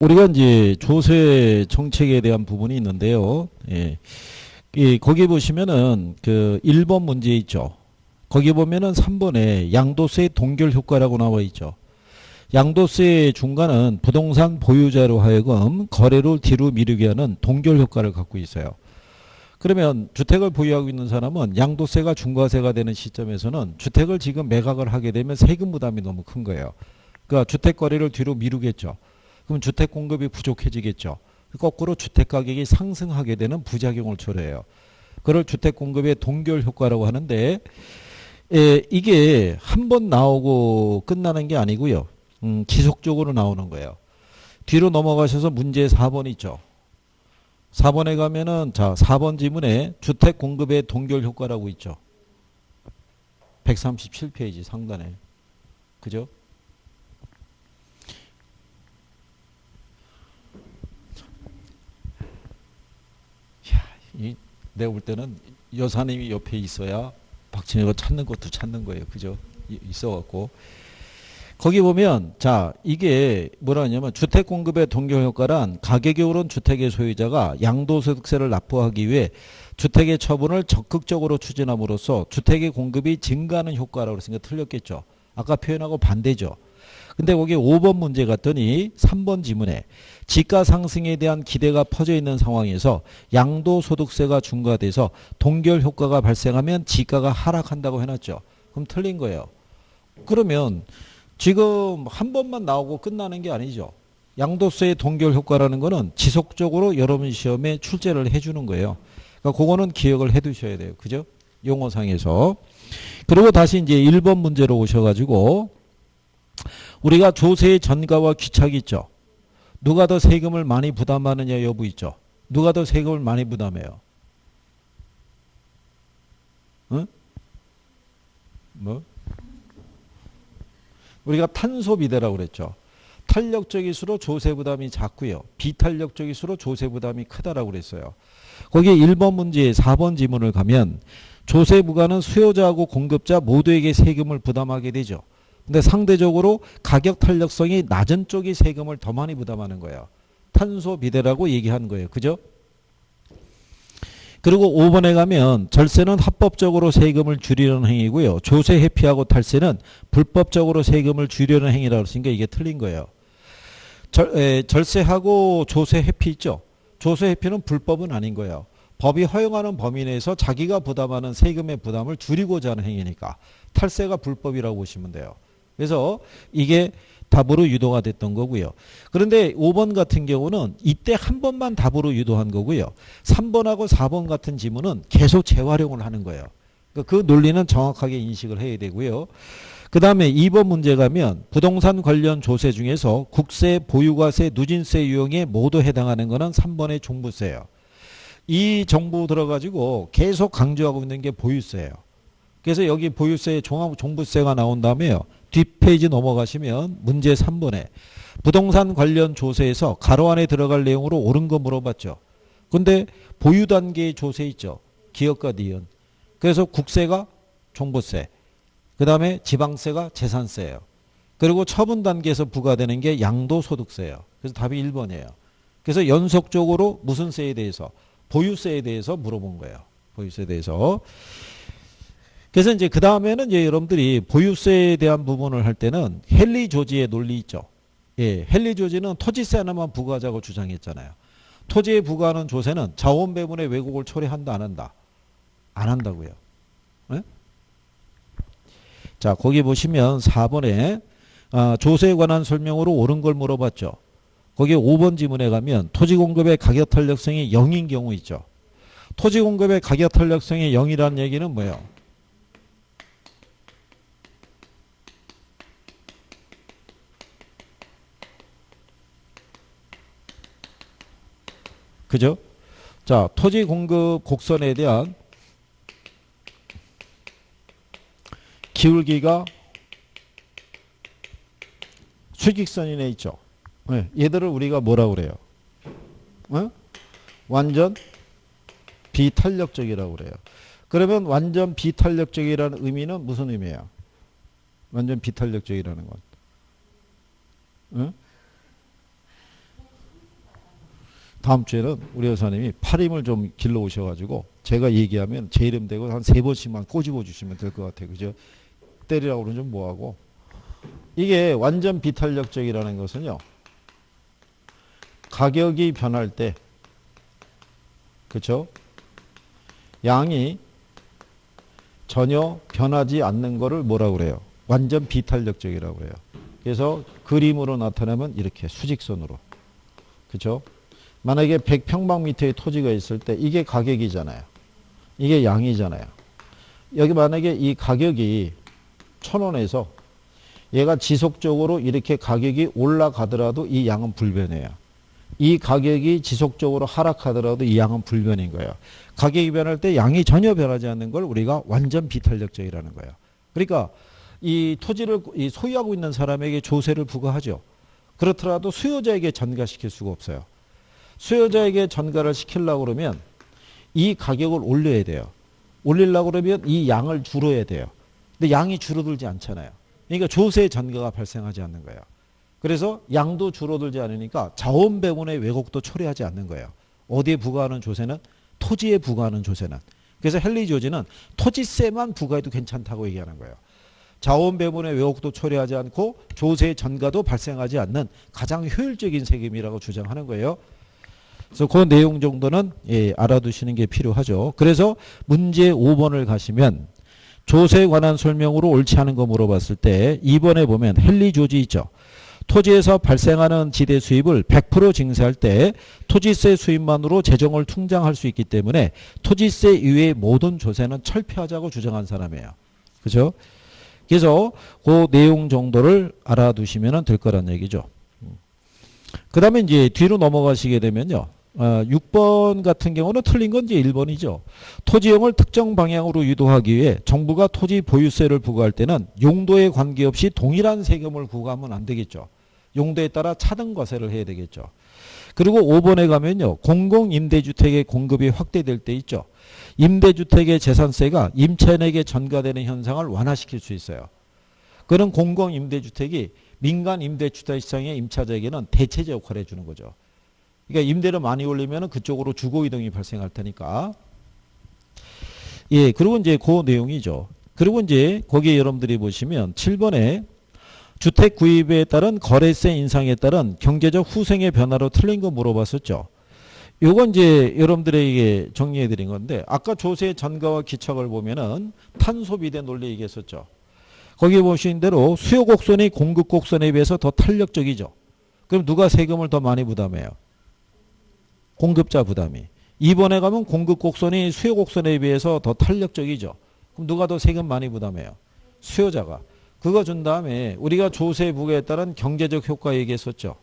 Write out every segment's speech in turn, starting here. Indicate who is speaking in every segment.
Speaker 1: 우리가 이제 조세 정책에 대한 부분이 있는데요. 예. 거기 보시면은 그 1번 문제 있죠. 거기 보면은 3번에 양도세 동결 효과라고 나와 있죠. 양도세의 중간은 부동산 보유자로 하여금 거래를 뒤로 미루게 하는 동결 효과를 갖고 있어요. 그러면 주택을 보유하고 있는 사람은 양도세가 중과세가 되는 시점에서는 주택을 지금 매각을 하게 되면 세금 부담이 너무 큰 거예요. 그러니까 주택 거래를 뒤로 미루겠죠. 그럼 주택 공급이 부족해지겠죠. 거꾸로 주택 가격이 상승하게 되는 부작용을 초래해요. 그걸 주택 공급의 동결 효과라고 하는데 이게 한 번 나오고 끝나는 게 아니고요. 지속적으로 나오는 거예요. 뒤로 넘어가셔서 문제 4번 있죠. 4번에 가면은 자 4번 지문에 주택 공급의 동결 효과라고 있죠. 137페이지 상단에. 그죠? 내가 볼 때는 여사님이 옆에 있어야 박진혁을 찾는 것도 찾는 거예요. 그죠? 있어갖고. 거기 보면, 자, 이게 뭐라 하냐면, 주택 공급의 동결 효과란 가격이 오른 주택의 소유자가 양도소득세를 납부하기 위해 주택의 처분을 적극적으로 추진함으로써 주택의 공급이 증가하는 효과라고 그랬으니까 틀렸겠죠. 아까 표현하고 반대죠. 근데 거기 5번 문제 갔더니 3번 지문에 지가 상승에 대한 기대가 퍼져 있는 상황에서 양도소득세가 중과돼서 동결 효과가 발생하면 지가가 하락한다고 해놨죠. 그럼 틀린 거예요. 그러면 지금 한 번만 나오고 끝나는 게 아니죠. 양도세의 동결 효과라는 거는 지속적으로 여러분 시험에 출제를 해주는 거예요. 그러니까 그거는 기억을 해 두셔야 돼요. 그죠? 용어상에서. 그리고 다시 이제 1번 문제로 오셔가지고 우리가 조세의 전가와 귀착이 있죠. 누가 더 세금을 많이 부담하느냐 여부 있죠. 누가 더 세금을 많이 부담해요? 응? 뭐? 우리가 탄소 비대라고 그랬죠. 탄력적일수록 조세 부담이 작고요. 비탄력적일수록 조세 부담이 크다라고 그랬어요. 거기에 1번 문제 4번 지문을 가면 조세 부과는 수요자하고 공급자 모두에게 세금을 부담하게 되죠. 근데 상대적으로 가격 탄력성이 낮은 쪽이 세금을 더 많이 부담하는 거예요. 탄소 비대라고 얘기하는 거예요. 그죠? 그리고 5번에 가면 절세는 합법적으로 세금을 줄이려는 행위고요. 조세 회피하고 탈세는 불법적으로 세금을 줄이려는 행위라고 했으니까 이게 틀린 거예요. 절세하고 조세 회피 있죠. 조세 회피는 불법은 아닌 거예요. 법이 허용하는 범위 내에서 자기가 부담하는 세금의 부담을 줄이고자 하는 행위니까 탈세가 불법이라고 보시면 돼요. 그래서 이게 답으로 유도가 됐던 거고요. 그런데 5번 같은 경우는 이때 한 번만 답으로 유도한 거고요. 3번하고 4번 같은 지문은 계속 재활용을 하는 거예요. 그 논리는 정확하게 인식을 해야 되고요. 그 다음에 2번 문제 가면 부동산 관련 조세 중에서 국세, 보유과세, 누진세 유형에 모두 해당하는 거는 3번의 종부세예요. 이 정보 들어가지고 계속 강조하고 있는 게 보유세예요. 그래서 여기 보유세의 종부세가 나온 다음에요. 뒷페이지 넘어가시면 문제 3번에 부동산 관련 조세에서 가로 안에 들어갈 내용으로 옳은 거 물어봤죠. 근데 보유 단계의 조세 있죠. 기업과 니은. 그래서 국세가 종부세. 그 다음에 지방세가 재산세예요. 그리고 처분 단계에서 부과되는 게 양도소득세예요. 그래서 답이 1번이에요. 그래서 연속적으로 무슨 세에 대해서? 보유세에 대해서 물어본 거예요. 보유세에 대해서. 그래서 이제 그 다음에는 이제 여러분들이 보유세에 대한 부분을 할 때는 헨리 조지의 논리 있죠. 예, 헨리 조지는 토지세 하나만 부과하자고 주장했잖아요. 토지에 부과하는 조세는 자원 배분의 왜곡을 초래한다 안 한다? 안 한다고요. 예? 자, 거기 보시면 4번에 조세에 관한 설명으로 옳은 걸 물어봤죠. 거기 5번 지문에 가면 토지 공급의 가격 탄력성이 0인 경우 있죠. 토지 공급의 가격 탄력성이 0이라는 얘기는 뭐예요? 그죠? 자, 토지 공급 곡선에 대한 기울기가 수직선이네 있죠. 네, 얘들을 우리가 뭐라고 그래요? 어? 완전 비탄력적이라고 그래요. 그러면 완전 비탄력적이라는 의미는 무슨 의미예요? 완전 비탄력적이라는 건. 어? 다음 주에는 우리 여사님이 팔힘을 좀 길러 오셔가지고 제가 얘기하면 제 이름 대고 한 3번씩만 꼬집어 주시면 될 것 같아요. 그죠? 때리라고 그러면 좀 뭐하고. 이게 완전 비탄력적이라는 것은요. 가격이 변할 때, 그렇죠? 양이 전혀 변하지 않는 거를 뭐라고 그래요? 완전 비탄력적이라고 그래요. 그래서 그림으로 나타내면 이렇게 수직선으로. 그렇죠? 만약에 100평방미터의 토지가 있을 때 이게 가격이잖아요. 이게 양이잖아요. 여기 만약에 이 가격이 1,000원에서 얘가 지속적으로 이렇게 가격이 올라가더라도 이 양은 불변해요. 이 가격이 지속적으로 하락하더라도 이 양은 불변인 거예요. 가격이 변할 때 양이 전혀 변하지 않는 걸 우리가 완전 비탄력적이라는 거예요. 그러니까 이 토지를 소유하고 있는 사람에게 조세를 부과하죠. 그렇더라도 수요자에게 전가시킬 수가 없어요. 수요자에게 전가를 시키려고 그러면 이 가격을 올려야 돼요. 올리려고 그러면 이 양을 줄여야 돼요. 근데 양이 줄어들지 않잖아요. 그러니까 조세 전가가 발생하지 않는 거예요. 그래서 양도 줄어들지 않으니까 자원 배분의 왜곡도 초래하지 않는 거예요. 어디에 부과하는 조세는? 토지에 부과하는 조세는. 그래서 헨리 조지는 토지세만 부과해도 괜찮다고 얘기하는 거예요. 자원 배분의 왜곡도 초래하지 않고 조세 전가도 발생하지 않는 가장 효율적인 세금이라고 주장하는 거예요. 그래서 그 내용 정도는 알아두시는 게 필요하죠. 그래서 문제 5번을 가시면 조세에 관한 설명으로 옳지 않은 거 물어봤을 때 2번에 보면 헨리 조지 있죠. 토지에서 발생하는 지대 수입을 100% 징수할 때 토지세 수입만으로 재정을 충당할 수 있기 때문에 토지세 이외의 모든 조세는 철폐하자고 주장한 사람이에요. 그죠? 그래서 그 내용 정도를 알아두시면 될 거란 얘기죠. 그 다음에 이제 뒤로 넘어가시게 되면요. 6번 같은 경우는 틀린 건 이제 1번이죠. 토지용을 특정 방향으로 유도하기 위해 정부가 토지 보유세를 부과할 때는 용도에 관계없이 동일한 세금을 부과하면 안 되겠죠. 용도에 따라 차등 과세를 해야 되겠죠. 그리고 5번에 가면요. 공공임대주택의 공급이 확대될 때 있죠. 임대주택의 재산세가 임차인에게 전가되는 현상을 완화시킬 수 있어요. 그런 공공임대주택이 민간 임대주택 시장의 임차자에게는 대체제 역할을 해주는 거죠. 그러니까 임대를 많이 올리면 그쪽으로 주거 이동이 발생할 테니까. 예, 그리고 이제 그 내용이죠. 그리고 이제 거기에 여러분들이 보시면 7번에 주택 구입에 따른 거래세 인상에 따른 경제적 후생의 변화로 틀린 거 물어봤었죠. 요건 이제 여러분들에게 정리해 드린 건데 아까 조세 전가와 기착을 보면은 탄소 비대 논리 얘기했었죠. 거기 보신 대로 수요 곡선이 공급 곡선에 비해서 더 탄력적이죠. 그럼 누가 세금을 더 많이 부담해요? 공급자 부담이. 2번에 가면 공급 곡선이 수요 곡선에 비해서 더 탄력적이죠. 그럼 누가 더 세금 많이 부담해요? 수요자가. 그거 준 다음에 우리가 조세 부과에 따른 경제적 효과 얘기했었죠.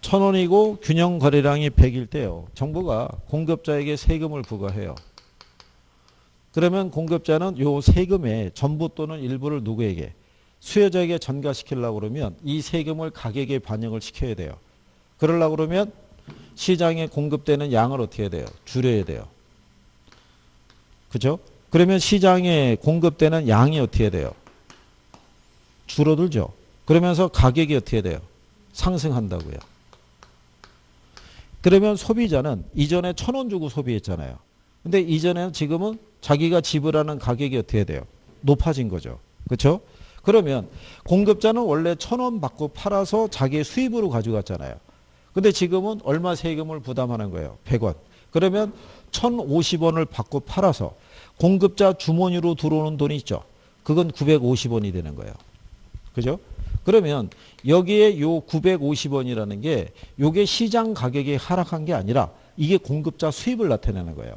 Speaker 1: $1,000원이고 균형 거래량이 100일 때요. 정부가 공급자에게 세금을 부과해요. 그러면 공급자는 요 세금의 전부 또는 일부를 누구에게? 수요자에게 전가시키려고 그러면 이 세금을 가격에 반영을 시켜야 돼요. 그러려고 그러면 시장에 공급되는 양을 어떻게 해야 돼요? 줄여야 돼요. 그죠? 그러면 시장에 공급되는 양이 어떻게 해야 돼요? 줄어들죠. 그러면서 가격이 어떻게 해야 돼요? 상승한다고요. 그러면 소비자는 이전에 1,000원 주고 소비했잖아요. 근데 이전에는 지금은 자기가 지불하는 가격이 어떻게 해야 돼요? 높아진 거죠. 그렇죠? 그러면 공급자는 원래 1,000원 받고 팔아서 자기의 수입으로 가져갔잖아요. 근데 지금은 얼마 세금을 부담하는 거예요? 100원. 그러면 1,050원을 받고 팔아서 공급자 주머니로 들어오는 돈이 있죠. 그건 950원이 되는 거예요. 그죠? 그러면 여기에 요 950원이라는 게 요게 시장 가격이 하락한 게 아니라 이게 공급자 수입을 나타내는 거예요.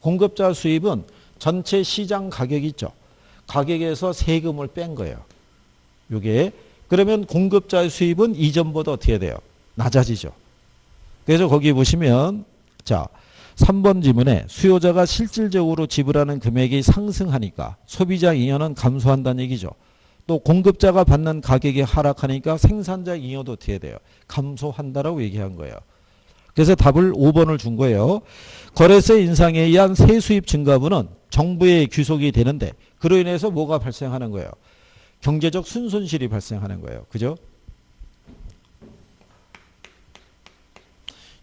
Speaker 1: 공급자 수입은 전체 시장 가격이 있죠. 가격에서 세금을 뺀 거예요. 요게. 그러면 공급자의 수입은 이전보다 어떻게 돼요? 낮아지죠. 그래서 거기 보시면 자 3번 지문에 수요자가 실질적으로 지불하는 금액이 상승하니까 소비자 잉여는 감소한다는 얘기죠. 또 공급자가 받는 가격이 하락하니까 생산자 잉여도 어떻게 돼요? 감소한다라고 얘기한 거예요. 그래서 답을 5번을 준 거예요. 거래세 인상에 의한 세수입 증가분은 정부의 귀속이 되는데 그로 인해서 뭐가 발생하는 거예요? 경제적 순손실이 발생하는 거예요. 그죠?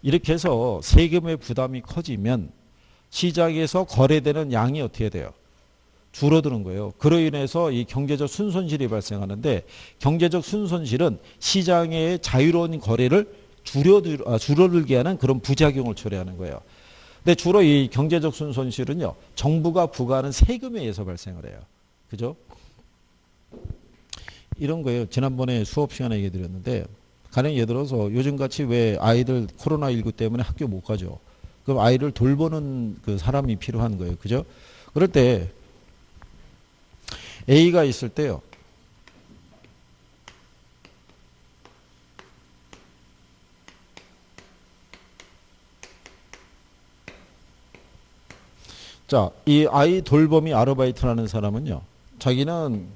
Speaker 1: 이렇게 해서 세금의 부담이 커지면 시장에서 거래되는 양이 어떻게 돼요? 줄어드는 거예요. 그로 인해서 이 경제적 순손실이 발생하는데 경제적 순손실은 시장의 자유로운 거래를 줄어들게 하는 그런 부작용을 초래하는 거예요. 근데 주로 이 경제적 순손실은요. 정부가 부과하는 세금에 의해서 발생을 해요. 그죠? 이런 거예요. 지난번에 수업 시간에 얘기 드렸는데 가령 예를 들어서 요즘같이 왜 아이들 코로나19 때문에 학교 못 가죠. 그럼 아이를 돌보는 그 사람이 필요한 거예요. 그죠? 그럴 때 A가 있을 때요. 자, 이 아이 돌봄이 아르바이트라는 사람은요. 자기는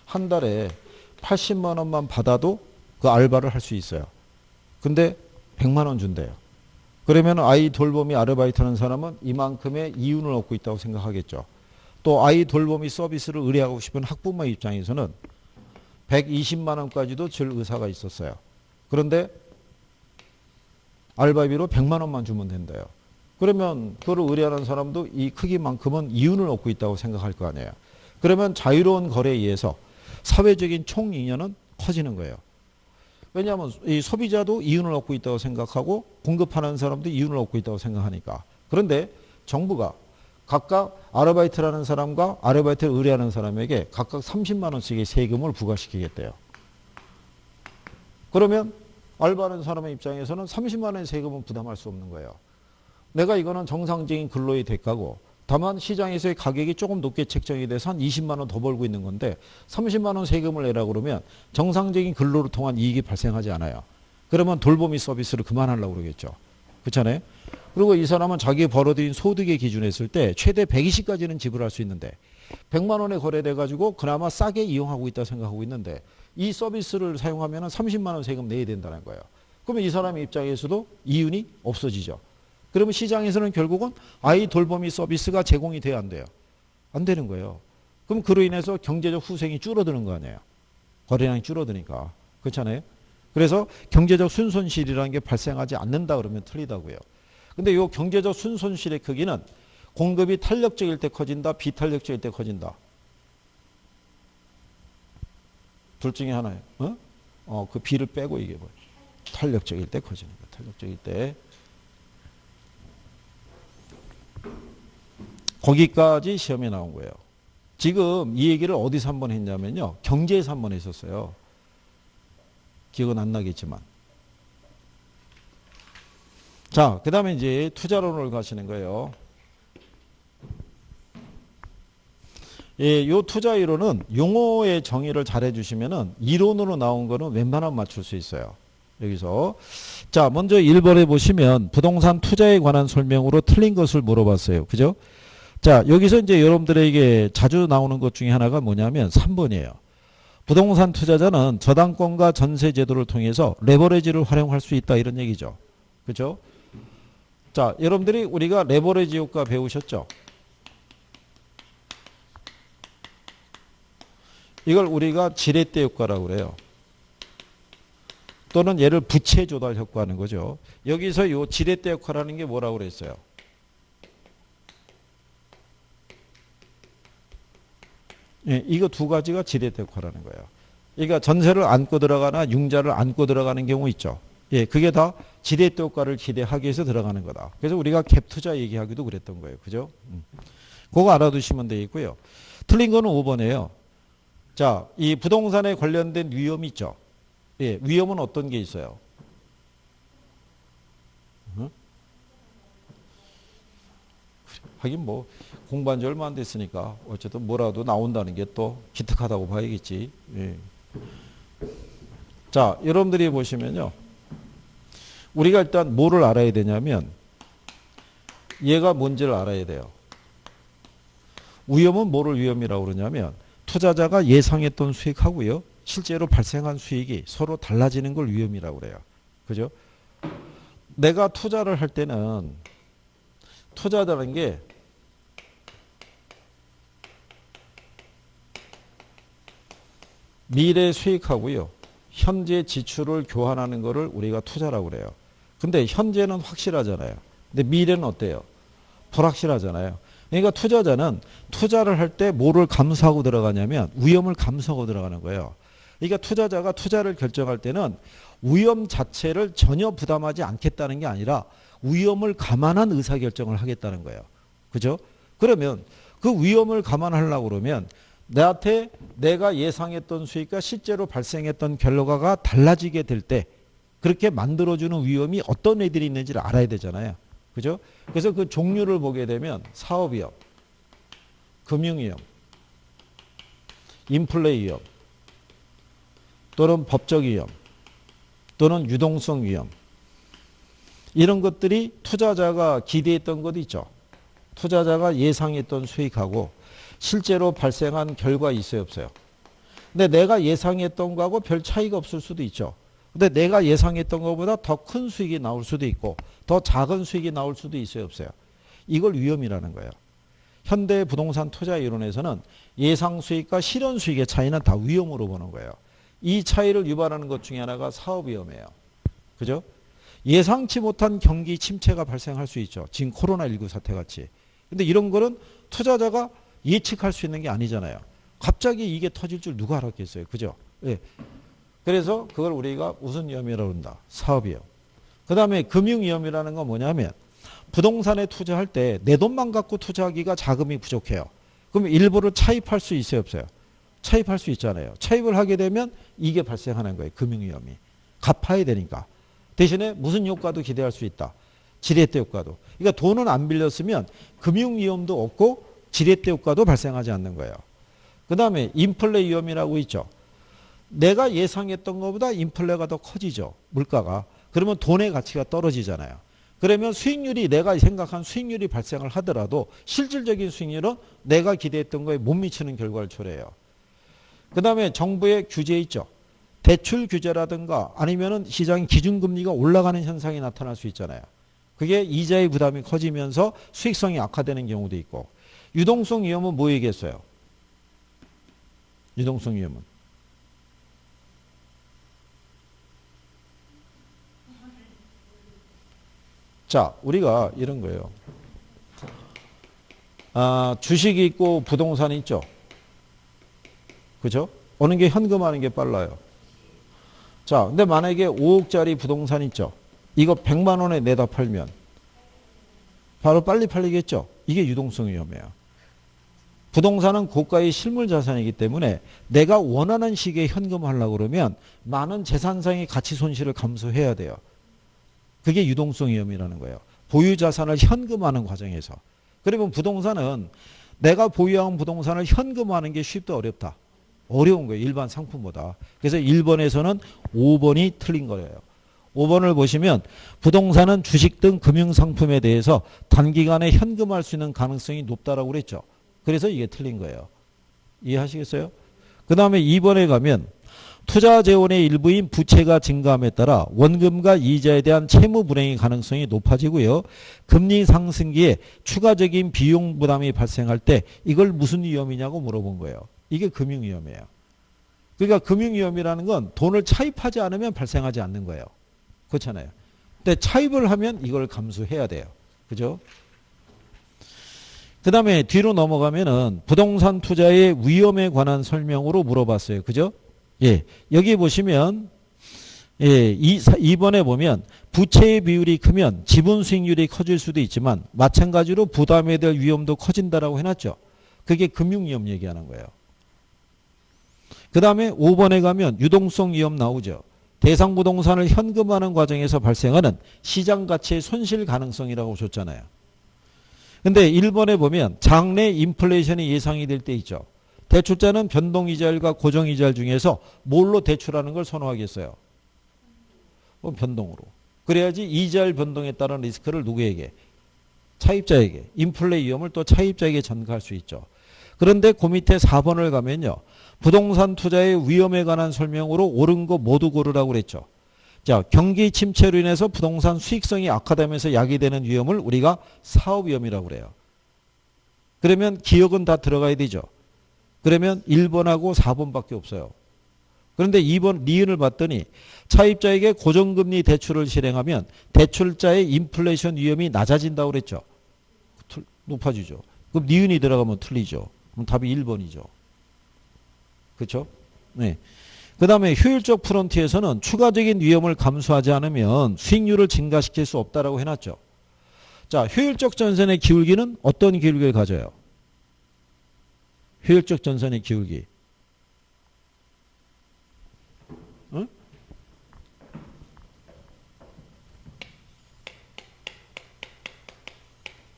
Speaker 1: 한 달에 80만 원만 받아도 그 알바를 할 수 있어요. 근데 100만 원 준대요. 그러면 아이 돌봄이 아르바이트하는 사람은 이만큼의 이윤을 얻고 있다고 생각하겠죠. 또 아이 돌봄이 서비스를 의뢰하고 싶은 학부모 입장에서는 120만 원까지도 줄 의사가 있었어요. 그런데 알바비로 100만 원만 주면 된대요. 그러면 그걸 의뢰하는 사람도 이 크기만큼은 이윤을 얻고 있다고 생각할 거 아니에요. 그러면 자유로운 거래에 의해서 사회적인 총이익은 커지는 거예요. 왜냐하면 이 소비자도 이윤을 얻고 있다고 생각하고 공급하는 사람도 이윤을 얻고 있다고 생각하니까. 그런데 정부가 각각 아르바이트라는 사람과 아르바이트를 의뢰하는 사람에게 각각 30만 원씩의 세금을 부과시키겠대요. 그러면 알바하는 사람의 입장에서는 30만 원의 세금은 부담할 수 없는 거예요. 내가 이거는 정상적인 근로의 대가고 다만 시장에서의 가격이 조금 높게 책정이 돼서 한 20만 원 더 벌고 있는 건데 30만 원 세금을 내라 그러면 정상적인 근로를 통한 이익이 발생하지 않아요. 그러면 돌보미 서비스를 그만하려고 그러겠죠. 그렇잖아요. 그리고 이 사람은 자기 벌어들인 소득의 기준에 했을 때 최대 120까지는 지불할 수 있는데 100만 원에 거래돼 가지고 그나마 싸게 이용하고 있다 생각하고 있는데 이 서비스를 사용하면 30만 원 세금 내야 된다는 거예요. 그러면 이 사람의 입장에서도 이윤이 없어지죠. 그러면 시장에서는 결국은 아이 돌보미 서비스가 제공이 돼야 안 돼요. 안 되는 거예요. 그럼 그로 인해서 경제적 후생이 줄어드는 거 아니에요. 거래량이 줄어드니까. 그렇잖아요. 그래서 경제적 순손실이라는 게 발생하지 않는다 그러면 틀리다고요. 근데 이 경제적 순손실의 크기는 공급이 탄력적일 때 커진다, 비탄력적일 때 커진다. 둘 중에 하나예요. 그 비를 빼고 이게 뭐 탄력적일 때 커지는 거예요. 탄력적일 때. 거기까지 시험에 나온 거예요. 지금 이 얘기를 어디서 한번 했냐면요. 경제에서 한번 했었어요. 기억은 안 나겠지만. 자, 그 다음에 이제 투자론을 가시는 거예요. 예, 요 투자 이론은 용어의 정의를 잘 해주시면은 이론으로 나온 거는 웬만하면 맞출 수 있어요. 여기서. 자, 먼저 1번에 보시면 부동산 투자에 관한 설명으로 틀린 것을 물어봤어요. 그죠? 자, 여기서 이제 여러분들에게 자주 나오는 것 중에 하나가 뭐냐면 3번이에요. 부동산 투자자는 저당권과 전세 제도를 통해서 레버리지를 활용할 수 있다 이런 얘기죠. 그죠? 자, 여러분들이 우리가 레버리지 효과 배우셨죠? 이걸 우리가 지렛대 효과라고 그래요. 또는 얘를 부채 조달 효과하는 거죠. 여기서 이 지렛대 효과라는 게 뭐라고 그랬어요? 예, 이거 두 가지가 지렛대 효과라는 거예요. 그러니까 전세를 안고 들어가나 융자를 안고 들어가는 경우 있죠. 예, 그게 다 지렛대 효과를 기대하기 위해서 들어가는 거다. 그래서 우리가 갭 투자 얘기하기도 그랬던 거예요. 그죠? 그거 알아두시면 되겠고요. 틀린 거는 5번이에요. 자, 이 부동산에 관련된 위험이 있죠. 예, 위험은 어떤 게 있어요? 하긴 뭐 공부한 지 얼마 안 됐으니까 어쨌든 뭐라도 나온다는 게 또 기특하다고 봐야겠지. 예. 자, 여러분들이 보시면요. 우리가 일단 뭐를 알아야 되냐면 얘가 뭔지를 알아야 돼요. 위험은 뭐를 위험이라고 그러냐면 투자자가 예상했던 수익하고요. 실제로 발생한 수익이 서로 달라지는 걸 위험이라고 그래요. 그죠? 내가 투자를 할 때는 투자라는 게 미래 수익하고요. 현재 지출을 교환하는 거를 우리가 투자라고 그래요. 근데 현재는 확실하잖아요. 근데 미래는 어때요? 불확실하잖아요. 그러니까 투자자는 투자를 할 때 뭐를 감수하고 들어가냐면 위험을 감수하고 들어가는 거예요. 그러니까 투자자가 투자를 결정할 때는 위험 자체를 전혀 부담하지 않겠다는 게 아니라 위험을 감안한 의사결정을 하겠다는 거예요. 그죠? 그러면 그 위험을 감안하려고 그러면 나한테 내가 예상했던 수익과 실제로 발생했던 결과가 달라지게 될 때 그렇게 만들어주는 위험이 어떤 애들이 있는지를 알아야 되잖아요. 그죠? 그래서 그 종류를 보게 되면 사업위험, 금융위험, 인플레 위험, 또는 법적 위험, 또는 유동성 위험. 이런 것들이 투자자가 기대했던 것 있죠. 투자자가 예상했던 수익하고 실제로 발생한 결과 있어요, 없어요? 근데 내가 예상했던 거하고 별 차이가 없을 수도 있죠. 근데 내가 예상했던 것보다 더 큰 수익이 나올 수도 있고 더 작은 수익이 나올 수도 있어요, 없어요? 이걸 위험이라는 거예요. 현대 부동산 투자 이론에서는 예상 수익과 실현 수익의 차이는 다 위험으로 보는 거예요. 이 차이를 유발하는 것 중에 하나가 사업 위험이에요. 그죠? 예상치 못한 경기 침체가 발생할 수 있죠. 지금 코로나19 사태 같이. 근데 이런 거는 투자자가 예측할 수 있는 게 아니잖아요. 갑자기 이게 터질 줄 누가 알았겠어요. 그죠? 예. 그래서 그걸 우리가 무슨 위험이라고 한다? 사업 위험. 그 다음에 금융 위험이라는 건 뭐냐면 부동산에 투자할 때 내 돈만 갖고 투자하기가 자금이 부족해요. 그럼 일부를 차입할 수 있어요, 없어요? 차입할 수 있잖아요. 차입을 하게 되면 이게 발생하는 거예요. 금융 위험이. 갚아야 되니까. 대신에 무슨 효과도 기대할 수 있다. 지렛대 효과도. 그러니까 돈은 안 빌렸으면 금융 위험도 없고 지렛대 효과도 발생하지 않는 거예요. 그 다음에 인플레 위험이라고 있죠. 내가 예상했던 것보다 인플레가 더 커지죠. 물가가. 그러면 돈의 가치가 떨어지잖아요. 그러면 수익률이 내가 생각한 수익률이 발생을 하더라도 실질적인 수익률은 내가 기대했던 거에 못 미치는 결과를 초래해요. 그 다음에 정부의 규제 있죠. 대출 규제라든가 아니면은 시장 기준금리가 올라가는 현상이 나타날 수 있잖아요. 그게 이자의 부담이 커지면서 수익성이 악화되는 경우도 있고. 유동성 위험은 뭐 얘기했어요? 유동성 위험은. 자, 우리가 이런 거예요. 주식이 있고 부동산이 있죠. 그죠? 어느 게 현금하는 게 빨라요. 자, 근데 만약에 5억짜리 부동산 있죠. 이거 100만 원에 내다 팔면 바로 빨리 팔리겠죠. 이게 유동성 위험이에요. 부동산은 고가의 실물 자산이기 때문에 내가 원하는 시기에 현금하려고 그러면 많은 재산상의 가치 손실을 감수해야 돼요. 그게 유동성 위험이라는 거예요. 보유 자산을 현금화하는 과정에서. 그러면 부동산은 내가 보유한 부동산을 현금화하는 게 쉽다 어렵다? 어려운 거예요. 일반 상품보다. 그래서 1번에서는 5번이 틀린 거예요. 5번을 보시면 부동산은 주식 등 금융상품에 대해서 단기간에 현금화할 수 있는 가능성이 높다라고 그랬죠. 그래서 이게 틀린 거예요. 이해하시겠어요? 그 다음에 2번에 가면 투자 재원의 일부인 부채가 증가함에 따라 원금과 이자에 대한 채무 불행의 가능성이 높아지고요. 금리 상승기에 추가적인 비용 부담이 발생할 때 이걸 무슨 위험이냐고 물어본 거예요. 이게 금융 위험이에요. 그러니까 금융 위험이라는 건 돈을 차입하지 않으면 발생하지 않는 거예요. 그렇잖아요. 근데 차입을 하면 이걸 감수해야 돼요. 그죠? 그 다음에 뒤로 넘어가면은 부동산 투자의 위험에 관한 설명으로 물어봤어요. 그죠? 예. 여기 보시면, 예, 2번에 보면 부채의 비율이 크면 지분 수익률이 커질 수도 있지만 마찬가지로 부담에 대한 위험도 커진다라고 해놨죠. 그게 금융위험 얘기하는 거예요. 그 다음에 5번에 가면 유동성 위험 나오죠. 대상 부동산을 현금화하는 과정에서 발생하는 시장 가치의 손실 가능성이라고 줬잖아요. 근데 1번에 보면 장래 인플레이션이 예상이 될 때 있죠. 대출자는 변동이자율과 고정이자율 중에서 뭘로 대출하는 걸 선호하겠어요? 변동으로. 그래야지 이자율 변동에 따른 리스크를 누구에게? 차입자에게. 인플레 위험을 또 차입자에게 전가할 수 있죠. 그런데 그 밑에 4번을 가면요. 부동산 투자의 위험에 관한 설명으로 옳은 거 모두 고르라고 그랬죠. 자, 경기 침체로 인해서 부동산 수익성이 악화되면서 야기되는 위험을 우리가 사업 위험이라고 그래요. 그러면 기억은 다 들어가야 되죠. 그러면 1번하고 4번밖에 없어요. 그런데 2번 니은을 봤더니 차입자에게 고정금리 대출을 실행하면 대출자의 인플레이션 위험이 낮아진다고 그랬죠. 높아지죠. 그럼 니은이 들어가면 틀리죠. 그럼 답이 1번이죠. 그렇죠? 네. 그 다음에 효율적 프론트에서는 추가적인 위험을 감수하지 않으면 수익률을 증가시킬 수 없다라고 해놨죠. 자, 효율적 전선의 기울기는 어떤 기울기를 가져요? 효율적 전선의 기울기. 응?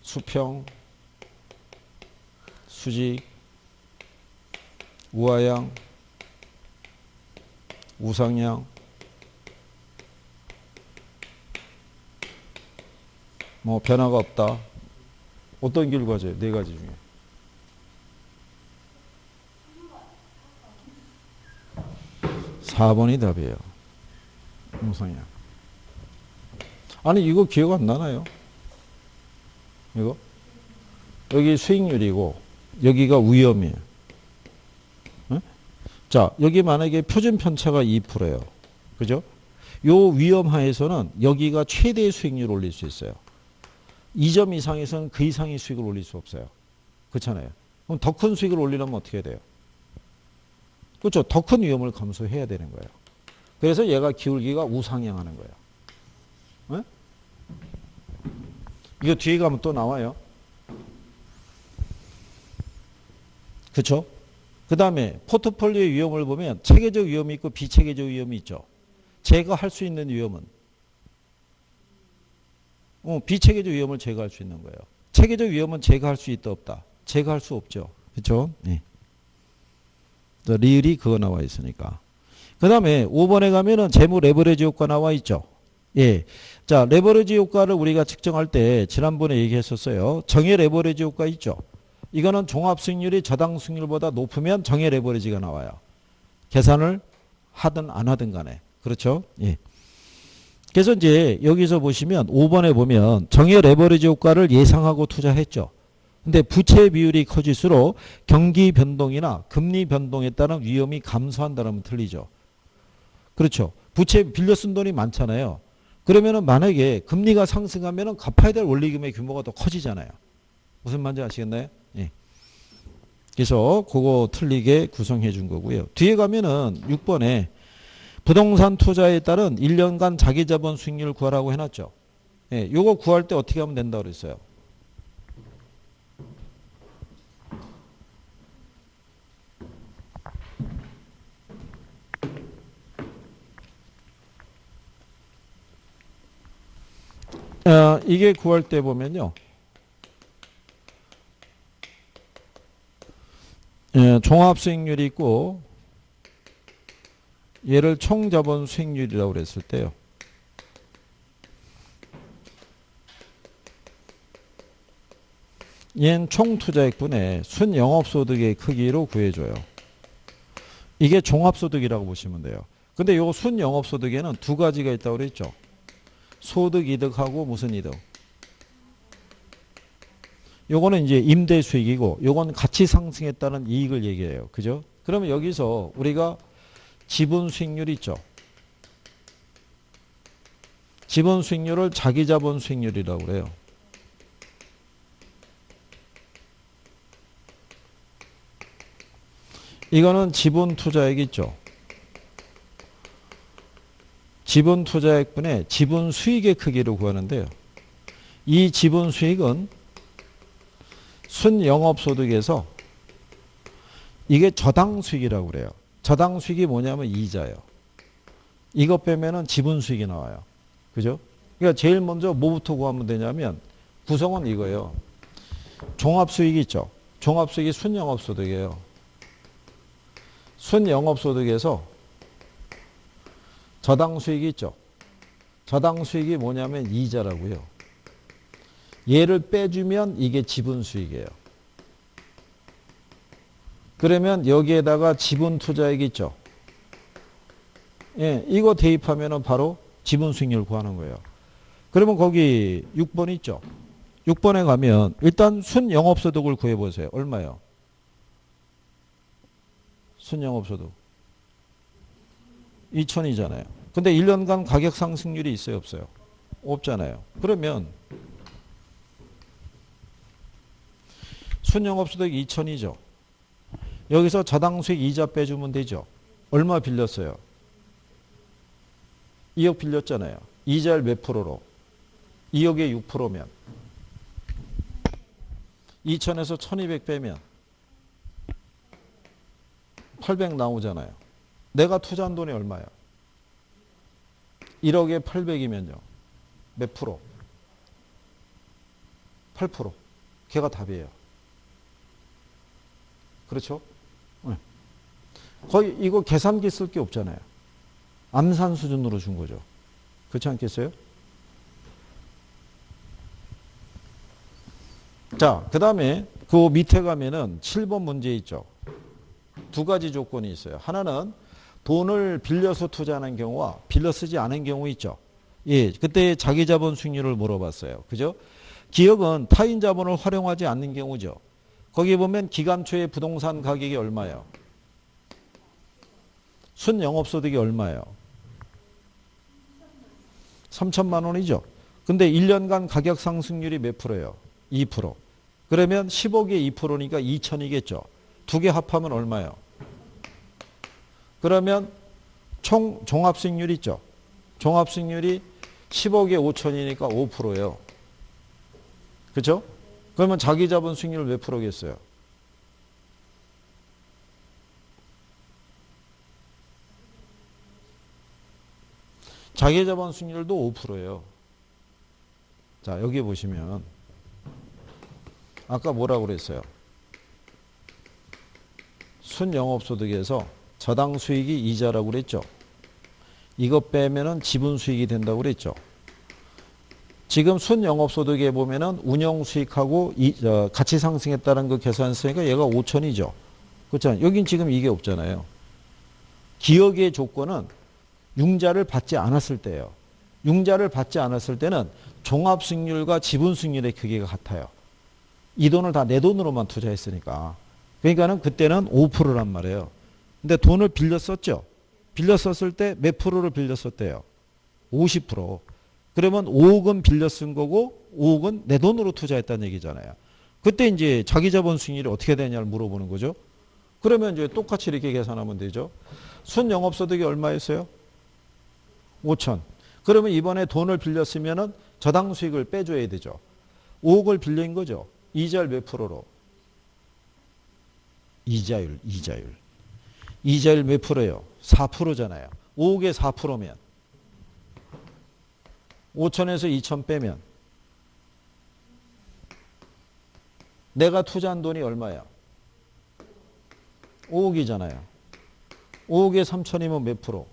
Speaker 1: 수평, 수직, 우하향, 우상향, 뭐 변화가 없다. 어떤 기울기 가져요? 네 가지 중에. 사 번이 답이에요. 우상향. 아니 이거 기억 안 나나요? 이거? 여기 수익률이고 여기가 위험이에요. 응? 자, 여기 만약에 표준 편차가 2%예요. 그죠? 요 위험하에서는 여기가 최대의 수익률을 올릴 수 있어요. 2점 이상에서는 그 이상의 수익을 올릴 수 없어요. 그렇잖아요. 그럼 더 큰 수익을 올리려면 어떻게 해야 돼요? 그렇죠. 더 큰 위험을 감수해야 되는 거예요. 그래서 얘가 기울기가 우상향하는 거예요. 응? 이거 뒤에 가면 또 나와요. 그렇죠? 그 다음에 포트폴리오의 위험을 보면 체계적 위험이 있고 비체계적 위험이 있죠. 제거할 수 있는 위험은 비체계적 위험을 제거할 수 있는 거예요. 체계적 위험은 제거할 수 있다 없다. 제거할 수 없죠. 그렇죠? 네. 리을이 그거 나와 있으니까. 그 다음에 5번에 가면은 재무 레버리지 효과 나와 있죠. 예. 자, 레버리지 효과를 우리가 측정할 때 지난번에 얘기했었어요. 정의 레버리지 효과 있죠. 이거는 종합 수익률이 저당 수익률보다 높으면 정의 레버리지가 나와요. 계산을 하든 안 하든 간에. 그렇죠? 예. 그래서 이제 여기서 보시면 5번에 보면 정의 레버리지 효과를 예상하고 투자했죠. 근데 부채 비율이 커질수록 경기 변동이나 금리 변동에 따른 위험이 감소한다면 틀리죠. 그렇죠. 부채 빌려 쓴 돈이 많잖아요. 그러면은 만약에 금리가 상승하면은 갚아야 될 원리금의 규모가 더 커지잖아요. 무슨 말인지 아시겠나요? 예. 그래서 그거 틀리게 구성해 준 거고요. 뒤에 가면은 6번에 부동산 투자에 따른 1년간 자기자본 수익률을 구하라고 해놨죠. 예, 요거 구할 때 어떻게 하면 된다고 그랬어요? 이게 구할 때 보면요. 종합 수익률이 있고 얘를 총자본 수익률이라고 그랬을 때요. 얘는 총투자액분의 순영업소득의 크기로 구해줘요. 이게 종합소득이라고 보시면 돼요. 근데 요 순영업소득에는 두 가지가 있다고 그랬죠. 소득 이득하고 무슨 이득? 요거는 이제 임대 수익이고 요건 가치 상승에 따른 이익을 얘기해요. 그죠? 그러면 여기서 우리가 지분 수익률 있죠. 지분 수익률을 자기자본 수익률이라고 그래요. 이거는 지분 투자액 있죠. 지분 투자액분의 지분 수익의 크기를 구하는데요. 이 지분 수익은 순영업소득에서 이게 저당 수익이라고 그래요. 저당 수익이 뭐냐면 이자예요. 이거 빼면은 지분 수익이 나와요. 그죠? 그러니까 제일 먼저 뭐부터 구하면 되냐면 구성은 이거예요. 종합수익이 있죠. 종합수익이 순영업소득이에요. 순영업소득에서 저당 수익이 있죠. 저당 수익이 뭐냐면 이자라고요. 얘를 빼주면 이게 지분 수익이에요. 그러면 여기에다가 지분 투자액 있죠. 예, 이거 대입하면은 바로 지분 수익률 구하는 거예요. 그러면 거기 6번 있죠. 6번에 가면 일단 순영업소득을 구해보세요. 얼마요? 순영업소득. 2천이잖아요. 근데 1년간 가격 상승률이 있어요, 없어요? 없잖아요. 그러면 순영업소득 2천이죠. 여기서 저당 수익 이자 빼주면 되죠. 얼마 빌렸어요? 2억 빌렸잖아요. 이자율 몇 프로로? 2억에 6%면 2천에서 1200 빼면 800 나오잖아요. 내가 투자한 돈이 얼마야? 1억에 800이면요. 몇 프로? 8%. 걔가 답이에요. 그렇죠? 네. 거의 이거 계산기 쓸 게 없잖아요. 암산 수준으로 준 거죠. 그렇지 않겠어요? 자, 그 다음에 그 밑에 가면은 7번 문제 있죠. 두 가지 조건이 있어요. 하나는 돈을 빌려서 투자하는 경우와 빌려 쓰지 않은 경우 있죠. 예, 그때 자기 자본 수익률을 물어봤어요. 그죠? 기업은 타인 자본을 활용하지 않는 경우죠. 거기 보면 기간 초에 부동산 가격이 얼마예요? 순영업소득이 얼마예요? 3천만 원이죠. 근데 1년간 가격 상승률이 몇 프로예요? 2%. 그러면 10억에 2%니까 2천이겠죠. 두 개 합하면 얼마예요? 그러면 총 종합수익률 있죠. 종합수익률이 10억에 5천이니까 5%예요. 그렇죠? 그러면 자기 자본 수익률 몇 프로겠어요? 자기 자본 수익률도 5%예요. 자, 여기 보시면 아까 뭐라고 그랬어요? 순영업소득에서 저당 수익이 이자라고 그랬죠. 이거 빼면은 지분 수익이 된다고 그랬죠. 지금 순영업소득에 보면은 운영수익하고 가치 상승했다는 그 계산서니까 얘가 5천이죠. 그렇잖아요. 여긴 지금 이게 없잖아요. 기억의 조건은 융자를 받지 않았을 때예요. 융자를 받지 않았을 때는 종합수익률과 지분수익률의 크기가 같아요. 이 돈을 다 내 돈으로만 투자했으니까. 그러니까는 그때는 5%란 말이에요. 근데 돈을 빌렸었죠. 빌렸었을 때 몇 프로를 빌렸었대요? 50%. 그러면 5억은 빌려 쓴 거고 5억은 내 돈으로 투자했다는 얘기잖아요. 그때 이제 자기 자본 수익률이 어떻게 되냐를 물어보는 거죠. 그러면 이제 똑같이 이렇게 계산하면 되죠. 순영업소득이 얼마였어요? 5천. 그러면 이번에 돈을 빌렸으면은 저당 수익을 빼줘야 되죠. 5억을 빌린 거죠. 이자율 몇 프로로? 이자율. 이자율 몇 프로예요? 4%잖아요. 5억에 4%면 5천에서 2천 빼면 내가 투자한 돈이 얼마야? 5억이잖아요. 5억에 3천이면 몇 프로?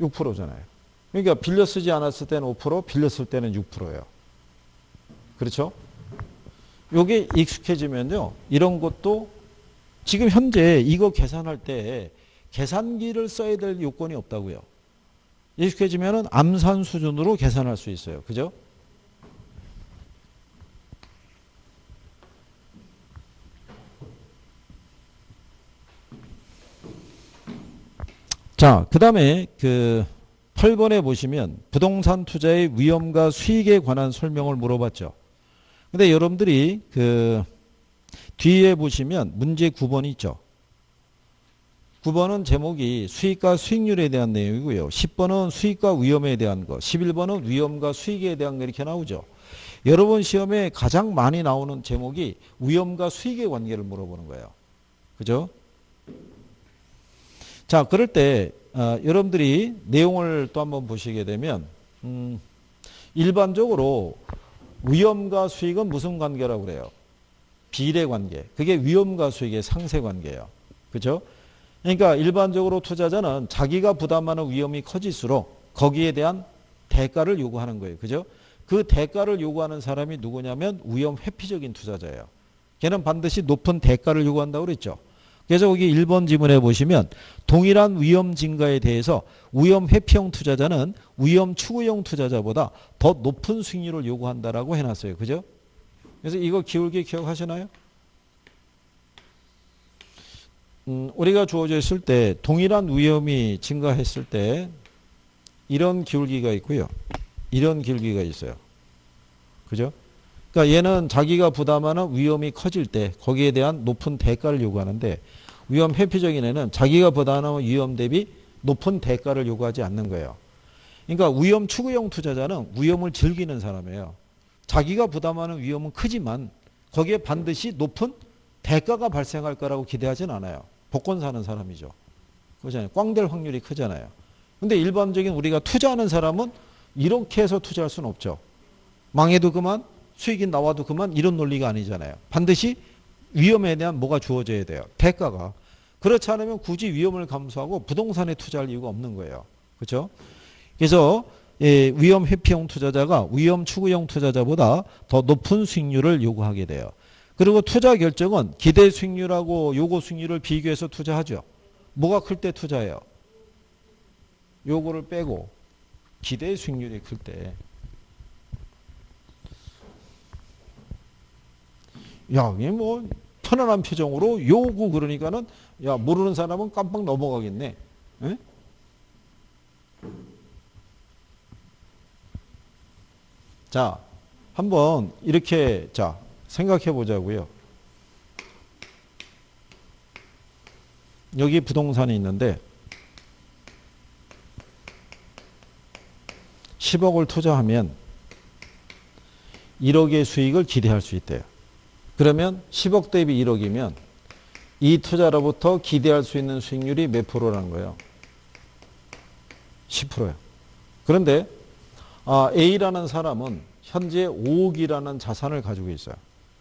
Speaker 1: 6%잖아요. 그러니까 빌려 쓰지 않았을 때는 5%, 빌렸을 때는 6%예요. 그렇죠? 요게 익숙해지면요. 이런 것도 지금 현재 이거 계산할 때 계산기를 써야 될 요건이 없다고요. 익숙해지면은 암산 수준으로 계산할 수 있어요. 그죠? 자, 그 다음에 그 8번에 보시면 부동산 투자의 위험과 수익에 관한 설명을 물어봤죠. 근데 여러분들이 그 뒤에 보시면 문제 9번 있죠. 9번은 제목이 수익과 수익률에 대한 내용이고요. 10번은 수익과 위험에 대한 거, 11번은 위험과 수익에 대한 거 이렇게 나오죠. 여러분 시험에 가장 많이 나오는 제목이 위험과 수익의 관계를 물어보는 거예요. 그죠? 자, 그럴 때 여러분들이 내용을 또 한번 보시게 되면 일반적으로 위험과 수익은 무슨 관계라고 그래요? 비례 관계. 그게 위험과 수익의 상세 관계예요. 그죠? 그러니까 일반적으로 투자자는 자기가 부담하는 위험이 커질수록 거기에 대한 대가를 요구하는 거예요. 그죠? 그 대가를 요구하는 사람이 누구냐면 위험 회피적인 투자자예요. 걔는 반드시 높은 대가를 요구한다고 그랬죠. 그래서 거기 1번 지문에 보시면 동일한 위험 증가에 대해서 위험 회피형 투자자는 위험 추구형 투자자보다 더 높은 수익률을 요구한다라고 해놨어요. 그죠? 그래서 이거 기울기 기억하시나요? 우리가 주어져 있을 때 동일한 위험이 증가했을 때 이런 기울기가 있고요. 이런 기울기가 있어요. 그죠? 그러니까 얘는 자기가 부담하는 위험이 커질 때 거기에 대한 높은 대가를 요구하는데 위험 회피적인 애는 자기가 부담하는 위험 대비 높은 대가를 요구하지 않는 거예요. 그러니까 위험 추구형 투자자는 위험을 즐기는 사람이에요. 자기가 부담하는 위험은 크지만 거기에 반드시 높은 대가가 발생할 거라고 기대하진 않아요. 복권 사는 사람이죠. 그렇잖아요. 꽝 될 확률이 크잖아요. 근데 일반적인 우리가 투자하는 사람은 이렇게 해서 투자할 수는 없죠. 망해도 그만, 수익이 나와도 그만 이런 논리가 아니잖아요. 반드시 위험에 대한 뭐가 주어져야 돼요. 대가가. 그렇지 않으면 굳이 위험을 감수하고 부동산에 투자할 이유가 없는 거예요. 그렇죠? 그래서 위험 회피형 투자자가 위험 추구형 투자자보다 더 높은 수익률을 요구하게 돼요. 그리고 투자 결정은 기대 수익률하고 요구 수익률을 비교해서 투자하죠. 뭐가 클 때 투자해요? 요거를 빼고 기대 수익률이 클 때. 야, 이게 뭐 편안한 표정으로 요구 그러니까는 야 모르는 사람은 깜빡 넘어가겠네. 에? 자, 한번 이렇게 자 생각해 보자고요. 여기 부동산이 있는데 10억을 투자하면 1억의 수익을 기대할 수 있대요. 그러면 10억 대비 1억이면 이 투자로부터 기대할 수 있는 수익률이 몇 프로라는 거예요? 10%예요. 그런데 A라는 사람은 현재 5억이라는 자산을 가지고 있어요.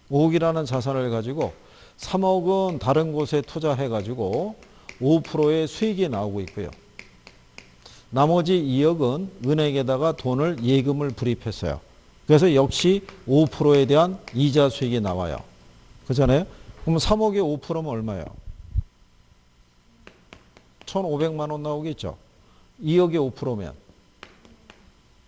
Speaker 1: 5억이라는 자산을 가지고 3억은 다른 곳에 투자해가지고 5%의 수익이 나오고 있고요. 나머지 2억은 은행에다가 돈을 예금을 불입했어요. 그래서 역시 5%에 대한 이자 수익이 나와요. 그렇잖아요? 그럼 3억에 5%면 얼마예요? 1,500만 원 나오겠죠? 2억에 5%면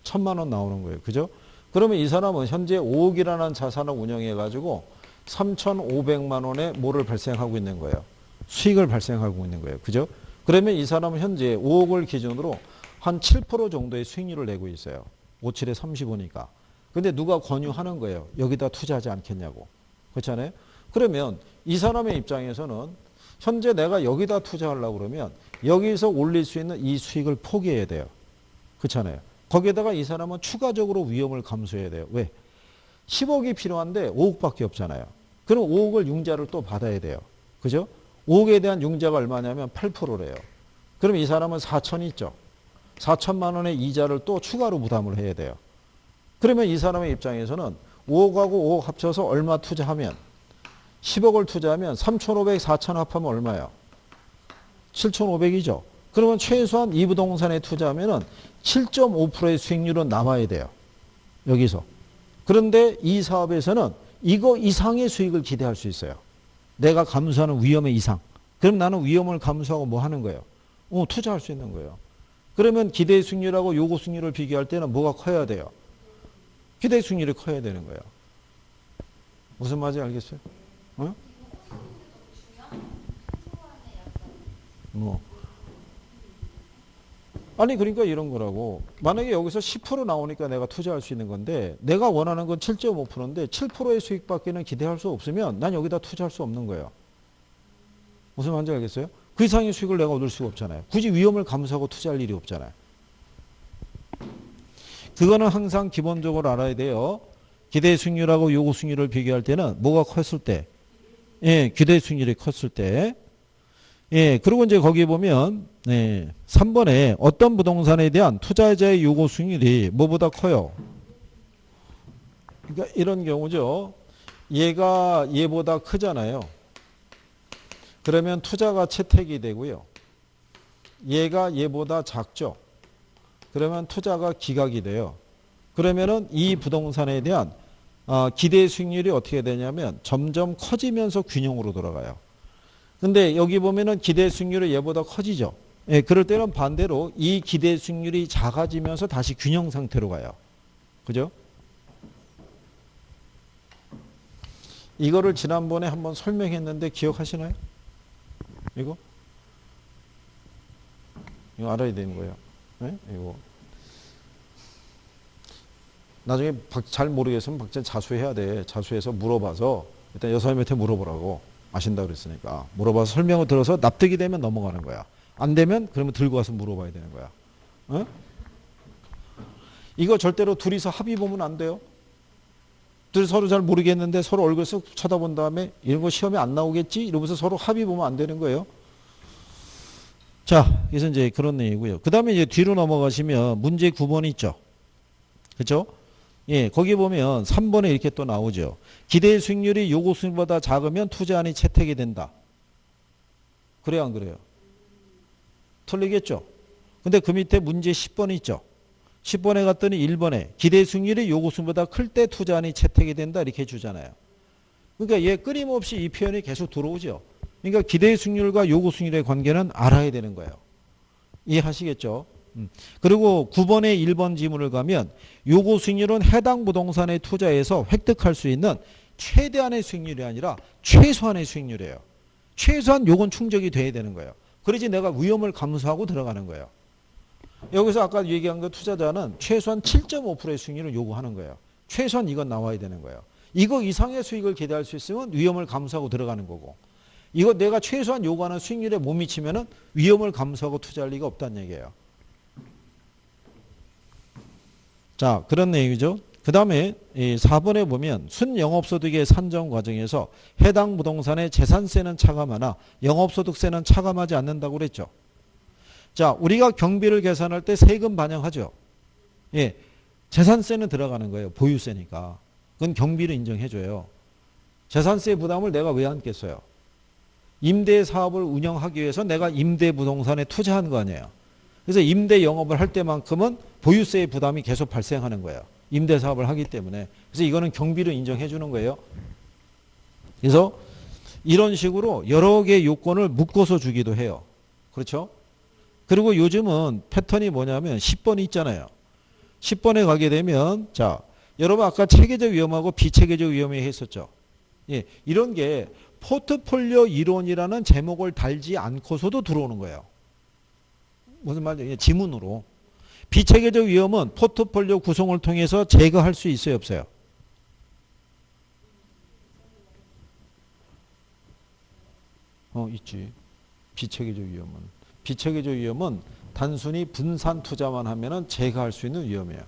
Speaker 1: 1,000만 원 나오는 거예요. 그죠? 그러면 이 사람은 현재 5억이라는 자산을 운영해가지고 3,500만 원의 뭐를 발생하고 있는 거예요? 수익을 발생하고 있는 거예요. 그죠? 그러면 이 사람은 현재 5억을 기준으로 한 7% 정도의 수익률을 내고 있어요. 5, 7에 35니까. 근데 누가 권유하는 거예요. 여기다 투자하지 않겠냐고. 그렇잖아요? 그러면 이 사람의 입장에서는 현재 내가 여기다 투자하려고 그러면 여기서 올릴 수 있는 이 수익을 포기해야 돼요. 그렇잖아요? 거기에다가 이 사람은 추가적으로 위험을 감수해야 돼요. 왜? 10억이 필요한데 5억밖에 없잖아요. 그럼 5억을 융자를 또 받아야 돼요. 그죠? 5억에 대한 융자가 얼마냐면 8%래요. 그럼 이 사람은 4천이 있죠. 4천만 원의 이자를 또 추가로 부담을 해야 돼요. 그러면 이 사람의 입장에서는 5억하고 5억 합쳐서 얼마 투자하면 10억을 투자하면 3,500, 4,000 합하면 얼마예요? 7,500이죠. 그러면 최소한 이 부동산에 투자하면 7.5%의 수익률은 남아야 돼요. 여기서. 그런데 이 사업에서는 이거 이상의 수익을 기대할 수 있어요. 내가 감수하는 위험의 이상. 그럼 나는 위험을 감수하고 뭐 하는 거예요? 투자할 수 있는 거예요. 그러면 기대 수익률하고 요구 수익률을 비교할 때는 뭐가 커야 돼요? 기대 수익률이 커야 되는 거예요. 무슨 말인지 알겠어요? 어? 뭐. 아니 그러니까 이런 거라고. 만약에 여기서 10% 나오니까 내가 투자할 수 있는 건데 내가 원하는 건 7.5%인데 7%의 수익밖에는 기대할 수 없으면 난 여기다 투자할 수 없는 거예요. 무슨 말인지 알겠어요? 그 이상의 수익을 내가 얻을 수가 없잖아요. 굳이 위험을 감수하고 투자할 일이 없잖아요. 그거는 항상 기본적으로 알아야 돼요. 기대 수익률하고 요구 수익률을 비교할 때는 뭐가 컸을 때? 예, 기대 수익률이 컸을 때. 예, 그리고 이제 거기 보면 3번에 어떤 부동산에 대한 투자자의 요구 수익률이 뭐보다 커요? 그러니까 이런 경우죠. 얘가 얘보다 크잖아요. 그러면 투자가 채택이 되고요. 얘가 얘보다 작죠. 그러면 투자가 기각이 돼요. 그러면은 이 부동산에 대한 기대 수익률이 어떻게 되냐면 점점 커지면서 균형으로 돌아가요. 근데 여기 보면은 기대 수익률이 얘보다 커지죠. 예, 그럴 때는 반대로 이 기대 수익률이 작아지면서 다시 균형 상태로 가요. 그죠? 이거를 지난번에 한번 설명했는데 기억하시나요? 이거 알아야 되는 거예요. 네? 이거 나중에 잘 모르겠으면 박자 자수해야 돼. 자수해서 물어봐서 일단 여사님한테 물어보라고 아신다 그랬으니까 물어봐서 설명을 들어서 납득이 되면 넘어가는 거야. 안 되면 그러면 들고 와서 물어봐야 되는 거야. 어? 이거 절대로 둘이서 합의 보면 안 돼요. 둘이 서로 잘 모르겠는데 서로 얼굴 쓱 쳐다본 다음에 이런 거 시험에 안 나오겠지? 이러면서 서로 합의 보면 안 되는 거예요. 자, 그래서 이제 그런 내용이고요. 그 다음에 이제 뒤로 넘어가시면 문제 9번 있죠. 그렇죠? 예, 거기 보면 3번에 이렇게 또 나오죠. 기대 수익률이 요구 수익률보다 작으면 투자안이 채택이 된다. 그래요, 안 그래요? 틀리겠죠? 근데 그 밑에 문제 10번 있죠. 10번에 갔더니 1번에 기대 수익률이 요구 수익률보다 클 때 투자안이 채택이 된다 이렇게 주잖아요. 그러니까 얘 끊임없이 이 표현이 계속 들어오죠. 그러니까 기대 수익률과 요구 수익률의 관계는 알아야 되는 거예요. 이해하시겠죠? 그리고 9번에 1번 지문을 가면 요구 수익률은 해당 부동산에 투자해서 획득할 수 있는 최대한의 수익률이 아니라 최소한의 수익률이에요. 최소한 요건 충족이 돼야 되는 거예요. 그래야지 내가 위험을 감수하고 들어가는 거예요. 여기서 아까 얘기한 거 투자자는 최소한 7.5%의 수익률을 요구하는 거예요. 최소한 이건 나와야 되는 거예요. 이거 이상의 수익을 기대할 수 있으면 위험을 감수하고 들어가는 거고, 이거 내가 최소한 요구하는 수익률에 못 미치면은 위험을 감수하고 투자할 리가 없다는 얘기예요. 자, 그런 내용이죠. 그 다음에 4번에 보면 순영업소득의 산정 과정에서 해당 부동산의 재산세는 차감하나 영업소득세는 차감하지 않는다고 그랬죠. 자, 우리가 경비를 계산할 때 세금 반영하죠. 예, 재산세는 들어가는 거예요. 보유세니까. 그건 경비를 인정해줘요. 재산세 부담을 내가 왜 안겠어요? 임대 사업을 운영하기 위해서 내가 임대 부동산에 투자한 거 아니에요. 그래서 임대 영업을 할 때만큼은 보유세의 부담이 계속 발생하는 거예요. 임대 사업을 하기 때문에. 그래서 이거는 경비를 인정해 주는 거예요. 그래서 이런 식으로 여러 개의 요건을 묶어서 주기도 해요. 그렇죠? 그리고 요즘은 패턴이 뭐냐면 10번 있잖아요. 10번에 가게 되면, 자, 여러분 아까 체계적 위험하고 비체계적 위험이 했었죠. 예, 이런 게 포트폴리오 이론이라는 제목을 달지 않고서도 들어오는 거예요. 무슨 말이에요? 지문으로. 비체계적 위험은 포트폴리오 구성을 통해서 제거할 수 있어요, 없어요? 있지. 비체계적 위험은. 비체계적 위험은 단순히 분산 투자만 하면은 제거할 수 있는 위험이에요.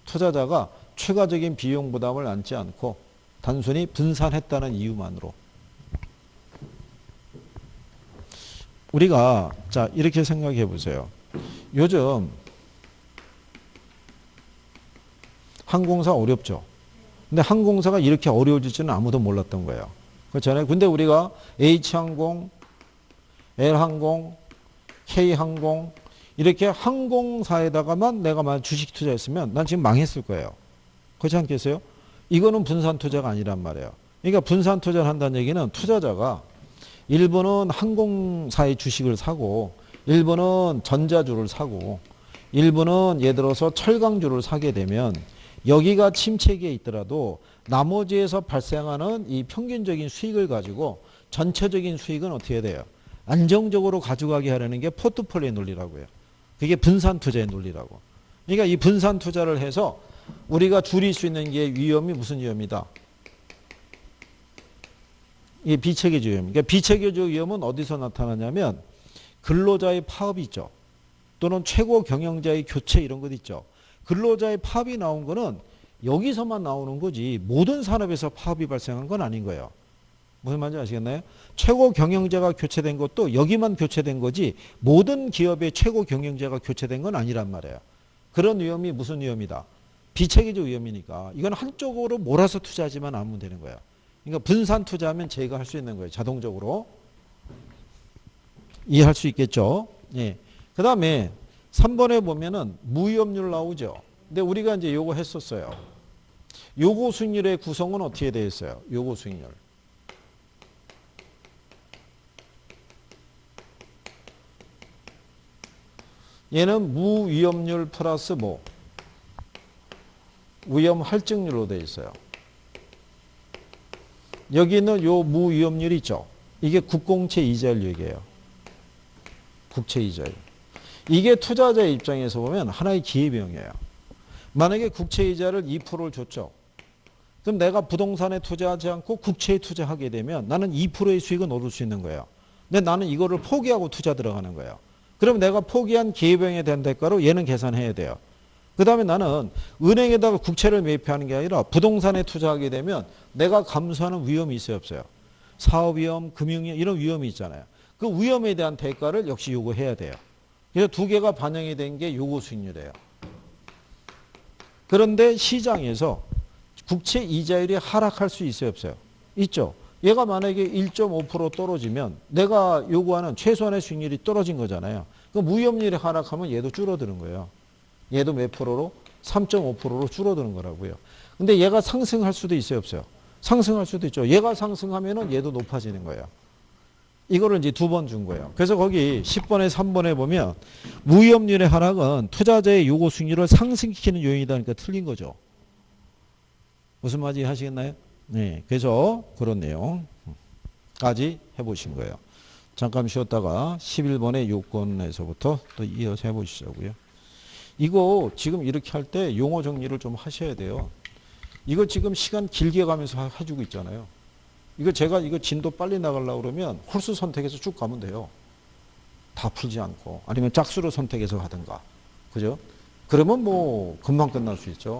Speaker 1: 투자자가 추가적인 비용 부담을 안지 않고 단순히 분산했다는 이유만으로. 우리가 자 이렇게 생각해 보세요. 요즘 항공사 어렵죠. 근데 항공사가 이렇게 어려워질 줄은 아무도 몰랐던 거예요. 그렇잖아요. 근데 우리가 H항공, L항공, K항공 이렇게 항공사에다가만 내가 만약 주식 투자했으면 난 지금 망했을 거예요. 그렇지 않겠어요? 이거는 분산 투자가 아니란 말이에요. 그러니까 분산 투자를 한다는 얘기는 투자자가 일부는 항공사의 주식을 사고 일부는 전자주를 사고 일부는 예를 들어서 철강주를 사게 되면 여기가 침체기에 있더라도 나머지에서 발생하는 이 평균적인 수익을 가지고 전체적인 수익은 어떻게 돼요? 안정적으로 가져가게 하려는 게 포트폴리오 논리라고요. 그게 분산 투자의 논리라고. 그러니까 이 분산 투자를 해서 우리가 줄일 수 있는 게 위험이 무슨 위험이다? 이게 비체계적 위험. 그러니까 비체계적 위험은 어디서 나타나냐면 근로자의 파업이 있죠. 또는 최고 경영자의 교체 이런 것 있죠. 근로자의 파업이 나온 거는 여기서만 나오는 거지 모든 산업에서 파업이 발생한 건 아닌 거예요. 무슨 말인지 아시겠나요? 최고 경영자가 교체된 것도 여기만 교체된 거지 모든 기업의 최고 경영자가 교체된 건 아니란 말이에요. 그런 위험이 무슨 위험이다? 비체계적 위험이니까 이건 한쪽으로 몰아서 투자하지만 않으면 되는 거예요. 그러니까 분산 투자하면 제거할 수 있는 거예요. 자동적으로. 이해할 수 있겠죠? 예. 그 다음에 3번에 보면은 무위험률 나오죠. 근데 우리가 이제 요거 했었어요. 요구 수익률의 구성은 어떻게 되어 있어요? 요구 수익률. 얘는 무위험률 플러스 뭐? 위험 할증률로 되어 있어요. 여기 있는 요 무위험률이 있죠. 이게 국공채 이자율 얘기예요. 국채이자율. 이게 투자자의 입장에서 보면 하나의 기회비용이에요. 만약에 국채이자를 2%를 줬죠. 그럼 내가 부동산에 투자하지 않고 국채에 투자하게 되면 나는 2%의 수익은 얻을 수 있는 거예요. 근데 나는 이거를 포기하고 투자 들어가는 거예요. 그럼 내가 포기한 기회비용에 대한 대가로 얘는 계산해야 돼요. 그 다음에 나는 은행에다가 국채를 매입하는 게 아니라 부동산에 투자하게 되면 내가 감수하는 위험이 있어요, 없어요? 사업 위험, 금융 위험 이런 위험이 있잖아요. 그 위험에 대한 대가를 역시 요구해야 돼요. 그래서 두 개가 반영이 된 게 요구 수익률이에요. 그런데 시장에서 국채 이자율이 하락할 수 있어요, 없어요? 있죠. 얘가 만약에 1.5% 떨어지면 내가 요구하는 최소한의 수익률이 떨어진 거잖아요. 그럼 무이업률이 하락하면 얘도 줄어드는 거예요. 얘도 몇 프로로? 3.5%로 줄어드는 거라고요. 근데 얘가 상승할 수도 있어요, 없어요? 상승할 수도 있죠. 얘가 상승하면은 얘도 높아지는 거예요. 이거를 이제 두 번 준 거예요. 그래서 거기 10번에 3번에 보면 무이업률의 하락은 투자자의 요구 수익률을 상승시키는 요인이다. 그러니까 틀린 거죠. 무슨 말인지 하시겠나요? 네. 그래서 그런 내용까지 해보신 거예요. 잠깐 쉬었다가 11번의 요건에서부터 또 이어서 해보시자고요. 이거 지금 이렇게 할 때 용어 정리를 좀 하셔야 돼요. 이거 지금 시간 길게 가면서 해주고 있잖아요. 이거 제가 이거 진도 빨리 나가려고 그러면 홀수 선택해서 쭉 가면 돼요. 다 풀지 않고. 아니면 짝수로 선택해서 하든가. 그죠? 그러면 뭐 금방 끝날 수 있죠.